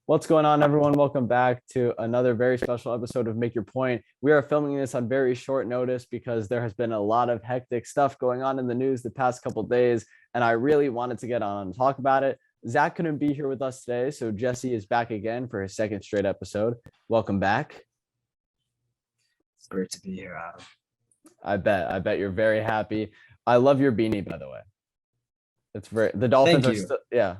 What's going on, everyone? Welcome back to another very special episode of Make Your Point. We are filming this on very short notice because there has been a lot of hectic stuff going on in the news the past couple of days, and I really wanted to get on and talk about it. Zach couldn't be here with us today, so Jesse is back again for his second straight episode. Welcome back. It's great to be here, Adam. I bet you're very happy. I love your beanie, by the way. It's the Dolphins Thank are you. still, yeah.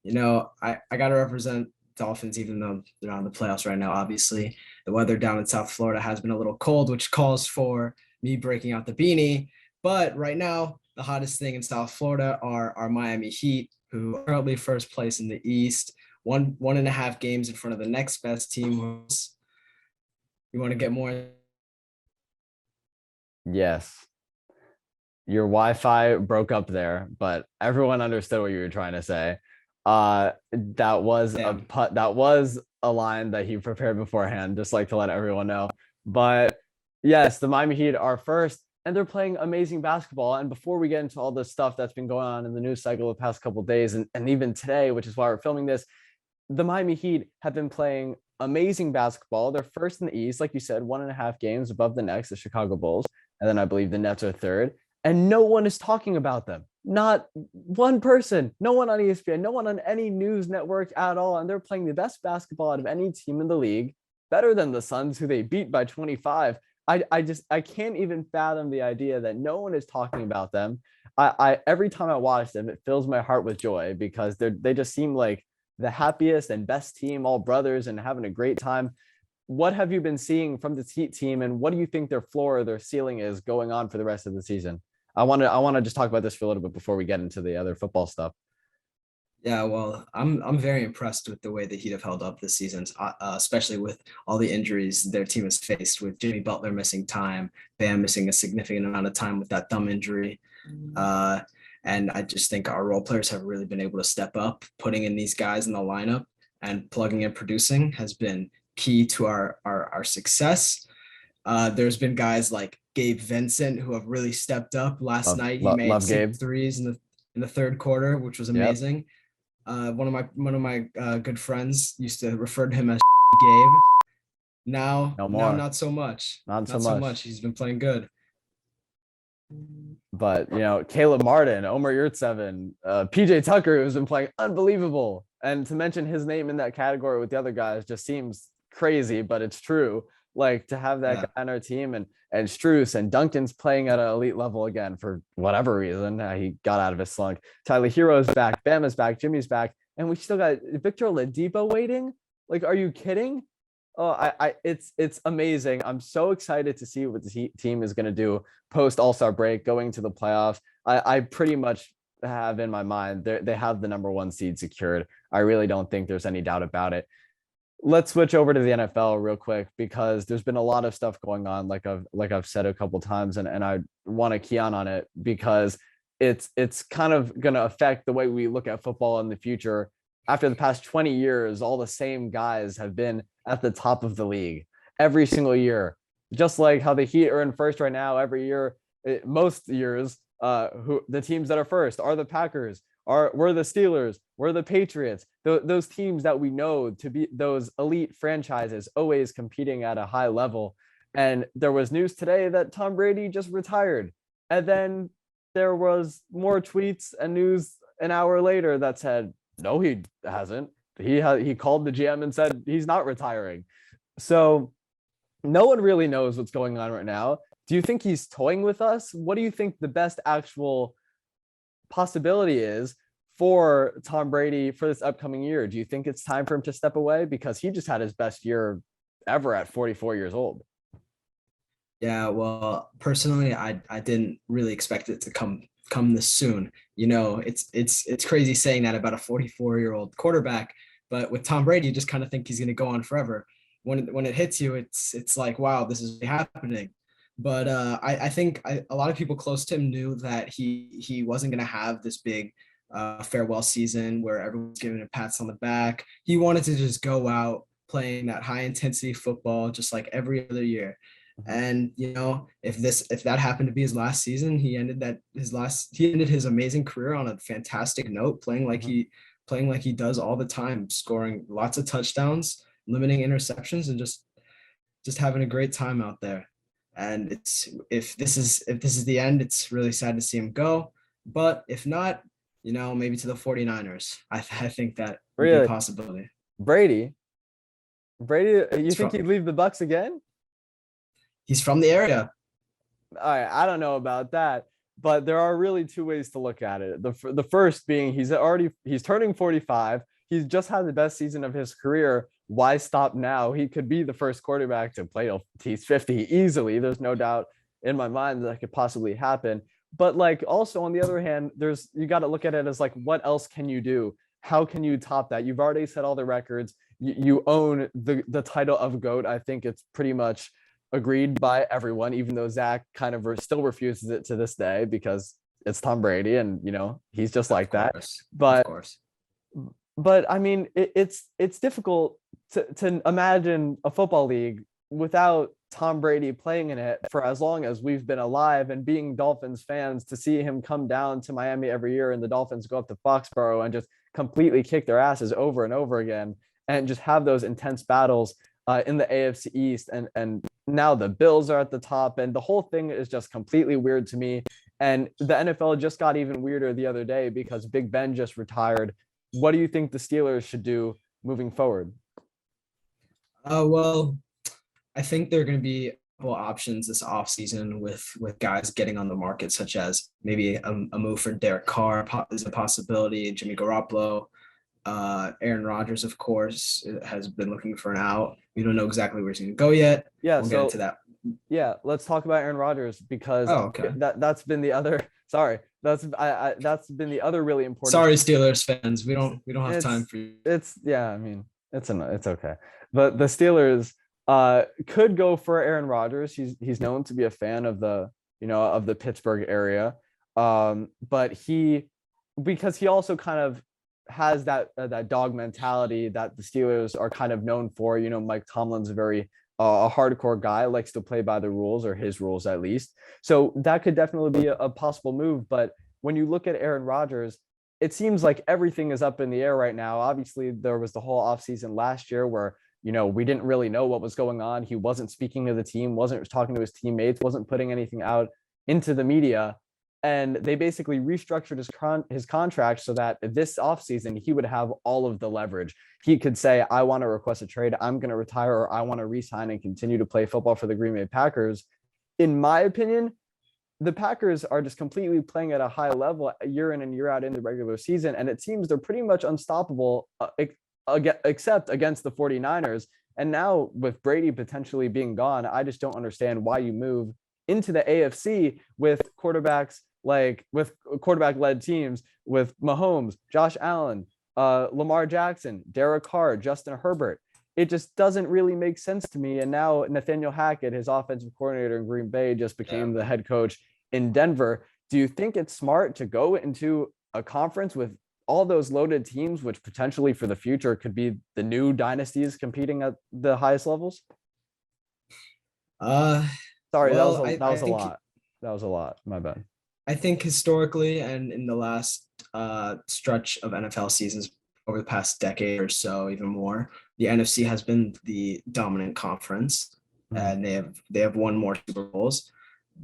You know, I got to represent Dolphins, even though they're not in the playoffs right now. Obviously, the weather down in South Florida has been a little cold, which calls for me breaking out the beanie. But right now, the hottest thing in South Florida are our Miami Heat, who are currently first place in the East, one and a half games in front of the next best team. You want to get more? Yes. Your Wi-Fi broke up there, but everyone understood what you were trying to say. That was that was a line that he prepared beforehand, just like to let everyone know. But yes, the Miami Heat are first, and they're playing amazing basketball. And before we get into all the stuff that's been going on in the news cycle the past couple of days, and even today, which is why we're filming this, the Miami Heat have been playing amazing basketball. They're first in the East, like you said, 1.5 games above the next, the Chicago Bulls, and then I believe the Nets are third. And no one is talking about them. Not one person, no one on ESPN, no one on any news network at all. And they're playing the best basketball out of any team in the league, better than the Suns, who they beat by 25. I can't even fathom the idea that no one is talking about them. I every time I watch them, it fills my heart with joy because they just seem like the happiest and best team, all brothers, and having a great time. What have you been seeing from this Heat team, and what do you think their floor or their ceiling is going on for the rest of the season? I want to just talk about this for a little bit before we get into the other football stuff. Yeah, well, I'm very impressed with the way the Heat have held up this season, especially with all the injuries their team has faced, with Jimmy Butler missing time, Bam missing a significant amount of time with that thumb injury. And I just think our role players have really been able to step up. Putting in these guys in the lineup and plugging and producing has been key to our success. There's been guys like Gabe Vincent who have really stepped up. Last night he made six threes in the third quarter, which was amazing. Yep. One of my good friends used to refer to him as Gabe. Now not so much. Not so much. He's been playing good. But Caleb Martin, Omer Yurtseven, PJ Tucker, who's been playing unbelievable, and to mention his name in that category with the other guys just seems crazy, but it's true. Like, to have that guy on our team, and Strus and Duncan's playing at an elite level again for whatever reason. He got out of his slunk. Tyler Hero's back, Bam is back, Jimmy's back, and we still got Victor Oladipo waiting. Like, are you kidding? Oh, it's amazing. I'm so excited to see what the team is going to do post All-Star break, going to the playoffs. I pretty much have in my mind they have the number 1 seed secured. I really don't think there's any doubt about it. Let's switch over to the NFL real quick, because there's been a lot of stuff going on, like I've said a couple times, and I want to key on it because it's kind of going to affect the way we look at football in the future. After the past 20 years, all the same guys have been at the top of the league every single year, just like how the Heat are in first right now every year. Most years, who the teams that are first are the Packers, we're the Steelers, we're the Patriots, those teams that we know to be those elite franchises, always competing at a high level. And there was news today that Tom Brady just retired. And then there was more tweets and news an hour later that said, no, he hasn't. He called the GM and said he's not retiring. So no one really knows what's going on right now. Do you think he's toying with us? What do you think the best actual possibility is for Tom Brady for this upcoming year? Do you think it's time for him to step away, because he just had his best year ever at 44 years old? Yeah, well, personally, I didn't really expect it to come this soon. It's crazy saying that about a 44-year-old quarterback, but with Tom Brady, you just kind of think he's going to go on forever. When it hits you, it's like, wow, this is happening. But I think a lot of people close to him knew that he wasn't going to have this big farewell season where everyone's giving him pats on the back. He wanted to just go out playing that high intensity football just like every other year. And if that happened to be his last season, he ended his amazing career on a fantastic note, playing like he playing like he does all the time, scoring lots of touchdowns, limiting interceptions, and just having a great time out there. And if this is the end, it's really sad to see him go. But if not, maybe to the 49ers. I think that would be a Really? possibility. Brady, you He's think from, he'd leave the Bucks again? he's from the area. All right, I don't know about that, but there are really two ways to look at it. The first being he's turning 45. He's just had the best season of his career. Why stop now? He could be the first quarterback to play till he's 50 easily. There's no doubt in my mind that could possibly happen. But like also on the other hand, you got to look at it as like, what else can you do? How can you top that? You've already set all the records. You own the title of GOAT. I think it's pretty much agreed by everyone, even though Zach kind of still refuses it to this day because it's Tom Brady and he's just like that. But of course. But I mean, it's difficult to imagine a football league without Tom Brady playing in it for as long as we've been alive, and being Dolphins fans, to see him come down to Miami every year and the Dolphins go up to Foxborough and just completely kick their asses over and over again and just have those intense battles in the AFC East. And now the Bills are at the top, and the whole thing is just completely weird to me. And the NFL just got even weirder the other day because Big Ben just retired. What do you think the Steelers should do moving forward? Well, I think there are going to be a couple options this offseason with guys getting on the market, such as maybe a move for Derek Carr is a possibility. Jimmy Garoppolo, Aaron Rodgers, of course, has been looking for an out. We don't know exactly where he's going to go yet. Yeah, we'll get into that. Yeah, let's talk about Aaron Rodgers because okay. that's been the other. Sorry, that's been the other really important. Sorry, Steelers fans, we don't have time for you. I mean, it's okay. But the Steelers could go for Aaron Rodgers. He's known to be a fan of the Pittsburgh area, but because he also kind of has that dog mentality that the Steelers are kind of known for. Mike Tomlin's a hardcore guy, likes to play by the rules, or his rules at least. So that could definitely be a possible move. But when you look at Aaron Rodgers, it seems like everything is up in the air right now. Obviously, there was the whole offseason last year where, we didn't really know what was going on. He wasn't speaking to the team, wasn't talking to his teammates, wasn't putting anything out into the media. And they basically restructured his contract so that this offseason he would have all of the leverage. He could say, I want to request a trade, I'm going to retire, or I want to re-sign and continue to play football for the Green Bay Packers. In my opinion, the Packers are just completely playing at a high level year in and year out in the regular season. And it seems they're pretty much unstoppable, except against the 49ers. And now with Brady potentially being gone, I just don't understand why you move into the AFC with quarterback-led teams with Mahomes, Josh Allen, Lamar Jackson, Derek Carr, Justin Herbert. It just doesn't really make sense to me. And now Nathaniel Hackett, his offensive coordinator in Green Bay, just became the head coach in Denver. Do you think it's smart to go into a conference with all those loaded teams, which potentially for the future could be the new dynasties competing at the highest levels? Sorry, that was a lot. That was a lot. My bad. I think historically and in the last stretch of NFL seasons over the past decade or so, even more, the NFC has been the dominant conference, and they have won more Super Bowls,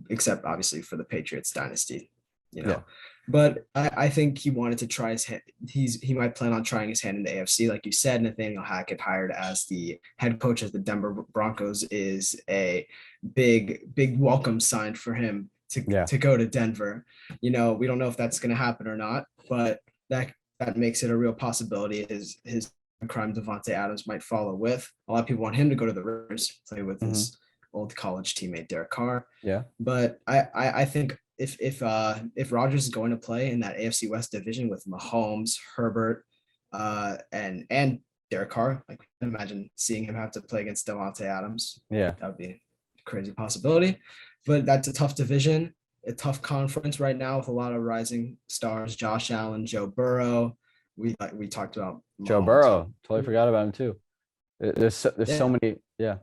except obviously for the Patriots dynasty, Yeah. But I think he wanted to try his hand. He might plan on trying his hand in the AFC. Like you said, Nathaniel Hackett hired as the head coach of the Denver Broncos is a big welcome sign for him to go to Denver. We don't know if that's going to happen or not, but that makes it a real possibility. His crime Devontae Adams might follow with. A lot of people want him to go to the Raiders, play with his old college teammate Derek Carr. Yeah. But I think if Rodgers is going to play in that AFC West division with Mahomes, Herbert, and Derek Carr, like imagine seeing him have to play against Devontae Adams. Yeah, that would be a crazy possibility. But that's a tough division, a tough conference right now with a lot of rising stars. Josh Allen, Joe Burrow. We talked about Mahomes. Joe Burrow. Totally forgot about him too. There's so many. Yeah.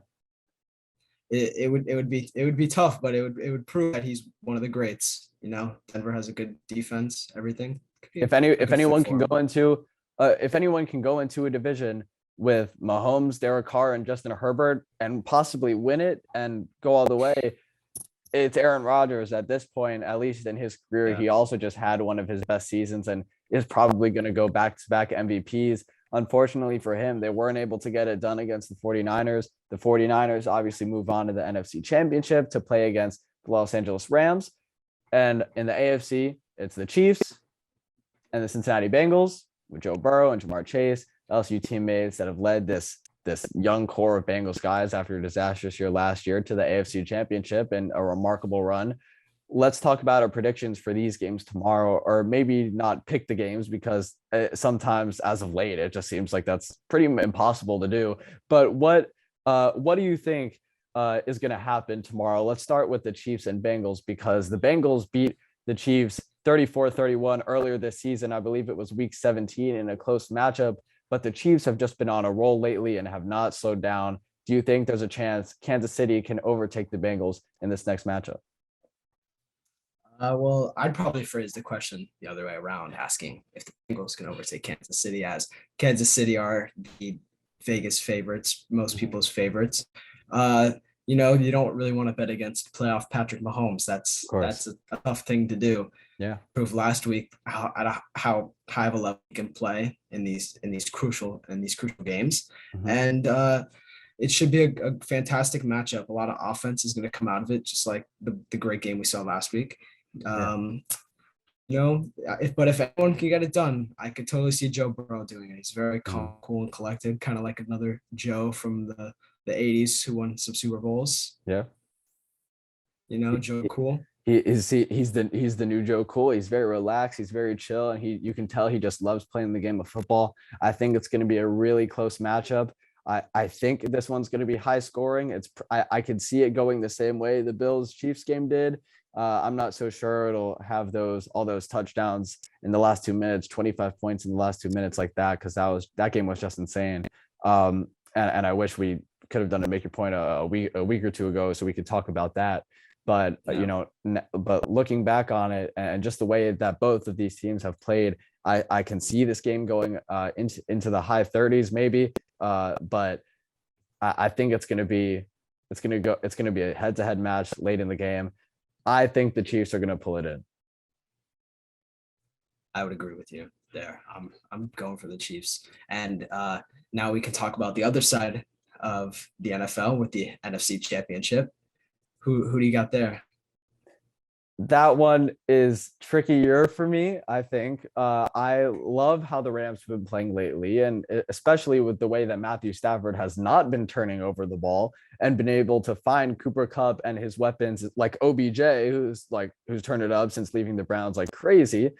It would be tough, but it would prove that he's one of the greats. Denver has a good defense, everything. If anyone can go into if anyone can go into a division with Mahomes, Derek Carr, and Justin Herbert and possibly win it and go all the way, it's Aaron Rodgers at this point, at least in his career. Yeah. He also just had one of his best seasons and is probably going to go back-to-back MVPs. Unfortunately for him, they weren't able to get it done against the 49ers. The 49ers obviously move on to the NFC Championship to play against the Los Angeles Rams. And in the AFC, it's the Chiefs and the Cincinnati Bengals with Joe Burrow and Jamar Chase, LSU teammates that have led this young core of Bengals guys after a disastrous year last year to the AFC Championship and a remarkable run. Let's talk about our predictions for these games tomorrow, or maybe not pick the games because sometimes as of late, it just seems like that's pretty impossible to do. But what do you think is going to happen tomorrow? Let's start with the Chiefs and Bengals, because the Bengals beat the Chiefs 34-31 earlier this season. I believe it was week 17 in a close matchup, but the Chiefs have just been on a roll lately and have not slowed down. Do you think there's a chance Kansas City can overtake the Bengals in this next matchup? Well, I'd probably phrase the question the other way around, asking if the Bengals can overtake Kansas City, as Kansas City are the Vegas favorites, most people's favorites. You don't really want to bet against playoff Patrick Mahomes. That's a tough thing to do. Yeah, proved last week how high of a level he can play in these crucial games, and it should be a fantastic matchup. A lot of offense is going to come out of it, just like the great game we saw last week. If anyone can get it done, I could totally see Joe Burrow doing it. He's very calm, cool, and collected, kind of like another Joe from the 80s who won some Super Bowls. Yeah. Joe Cool. He's the new Joe Cool. He's very relaxed. He's very chill, and you can tell he just loves playing the game of football. I think it's going to be a really close matchup. I think this one's going to be high scoring. I could see it going the same way the Bills Chiefs game did. I'm not so sure it'll have all those touchdowns in the last 2 minutes, 25 points in the last 2 minutes like that, because that game was just insane. And I wish we could have done a Make Your Point a week or two ago so we could talk about that. But but looking back on it and just the way that both of these teams have played, I can see this game going into the high 30s maybe. But I think it's going to be a head-to-head match late in the game. I think the Chiefs are going to pull it in. I would agree with you there. I'm going for the Chiefs. And now we can talk about the other side of the NFL with the NFC Championship. Who do you got there? That one is trickier for me, I think. I love how the Rams have been playing lately, and especially with the way that Matthew Stafford has not been turning over the ball and been able to find Cooper Kupp and his weapons like OBJ, who's turned it up since leaving the Browns like crazy.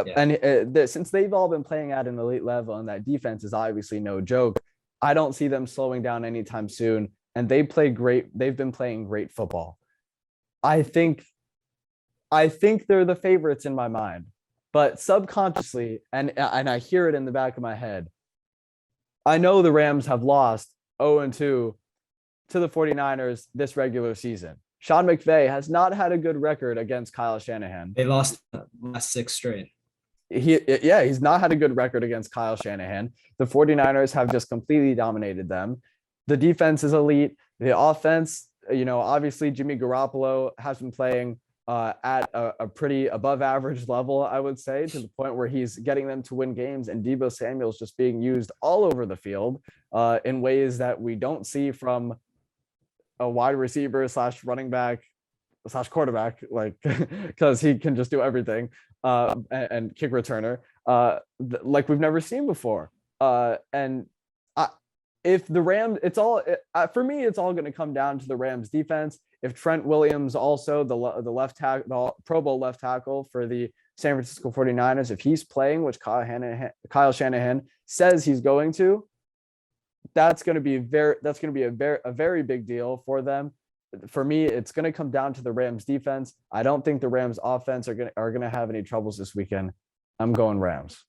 Yeah. And since they've all been playing at an elite level, and that defense is obviously no joke, I don't see them slowing down anytime soon. And they've been playing great football. I think they're the favorites in my mind, but subconsciously, and I hear it in the back of my head, I know the Rams have lost 0-2 to the 49ers this regular season. Sean McVay has not had a good record against Kyle Shanahan. They lost last 6 straight. He's not had a good record against Kyle Shanahan. The 49ers have just completely dominated them. The defense is elite. The offense, obviously Jimmy Garoppolo has been playing at a pretty above average level, I would say, to the point where he's getting them to win games, and Deebo Samuel's just being used all over the field in ways that we don't see from a wide receiver / running back / quarterback, because he can just do everything, and kick returner like we've never seen before. If the Rams, for me, it's all going to come down to the Rams defense. If Trent Williams, also the left tackle, the Pro Bowl left tackle for the San Francisco 49ers, if he's playing, which Kyle Shanahan says he's going to, that's going to be a very big deal for them. For me, it's going to come down to the Rams defense. I don't think the Rams offense are going to have any troubles this weekend. I'm going Rams.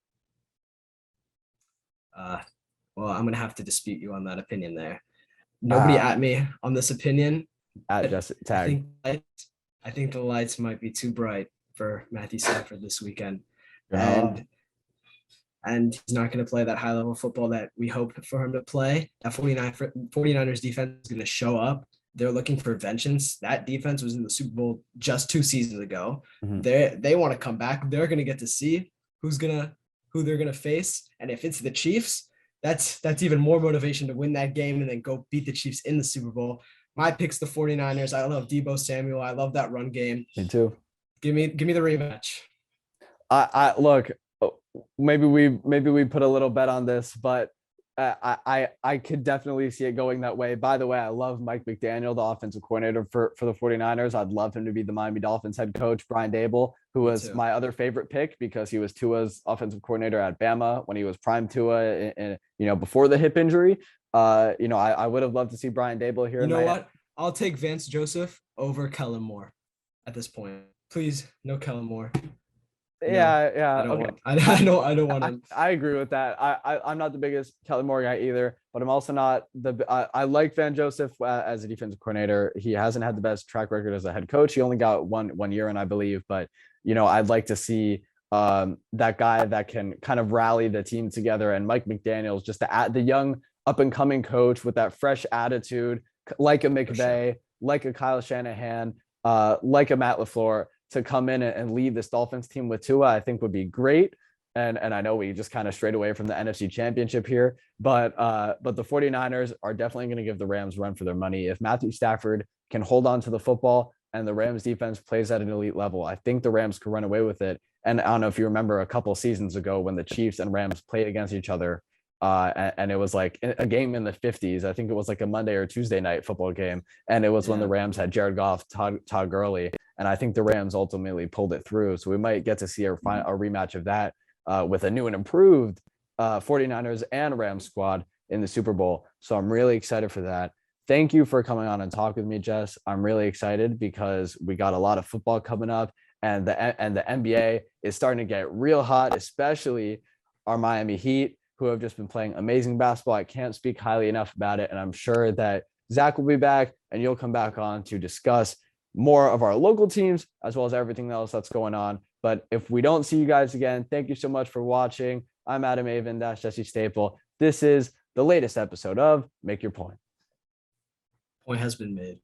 Well, I'm going to have to dispute you on that opinion there. Nobody at me on this opinion. At just tag. I think the lights might be too bright for Matthew Stafford this weekend. And and he's not going to play that high level football that we hope for him to play. That 49ers defense is going to show up. They're looking for vengeance. That defense was in the Super Bowl just 2 seasons ago. They want to come back. They're going to get to see who they're going to face. And if it's the Chiefs, that's even more motivation to win that game and then go beat the Chiefs in the Super Bowl. My pick's the 49ers. I love Deebo Samuel. I love that run game. Me too. Give me the rematch. I look, maybe we put a little bet on this, but I could definitely see it going that way. By the way, I love Mike McDaniel, the offensive coordinator for the 49ers. I'd love him to be the Miami Dolphins head coach. Brian Dable, who was my other favorite pick because he was Tua's offensive coordinator at Bama when he was prime Tua, before the hip injury. I would have loved to see Brian Dable here. You know what? I'll take Vance Joseph over Kellen Moore at this point. Please, no Kellen Moore. Yeah. I don't want him. I agree with that. I'm not the biggest Kellen Moore guy either, but I'm also not I like Van Joseph as a defensive coordinator. He hasn't had the best track record as a head coach. He only got one year in, I believe, but I'd like to see that guy that can kind of rally the team together. And Mike McDaniel's just the young up and coming coach with that fresh attitude, like a McVay, like a Kyle Shanahan, like a Matt LaFleur, to come in and lead this Dolphins team with Tua, I think would be great. And I know we just kind of strayed away from the NFC Championship here, but the 49ers are definitely going to give the Rams run for their money. If Matthew Stafford can hold on to the football and the Rams defense plays at an elite level, I think the Rams could run away with it. And I don't know if you remember a couple seasons ago when the Chiefs and Rams played against each other, and it was like a game in the 50s. I think it was like a Monday or Tuesday night football game. And it was when the Rams had Jared Goff, Todd Gurley. And I think the Rams ultimately pulled it through. So we might get to see a rematch of that with a new and improved 49ers and Rams squad in the Super Bowl. So I'm really excited for that. Thank you for coming on and talk with me, Jess. I'm really excited because we got a lot of football coming up, and the NBA is starting to get real hot, especially our Miami Heat, who have just been playing amazing basketball. I can't speak highly enough about it. And I'm sure that Zach will be back and you'll come back on to discuss more of our local teams, as well as everything else that's going on. But if we don't see you guys again, thank you so much for watching. I'm Adam Avin, that's Jesse Staple. This is the latest episode of Make Your Point. Point has been made.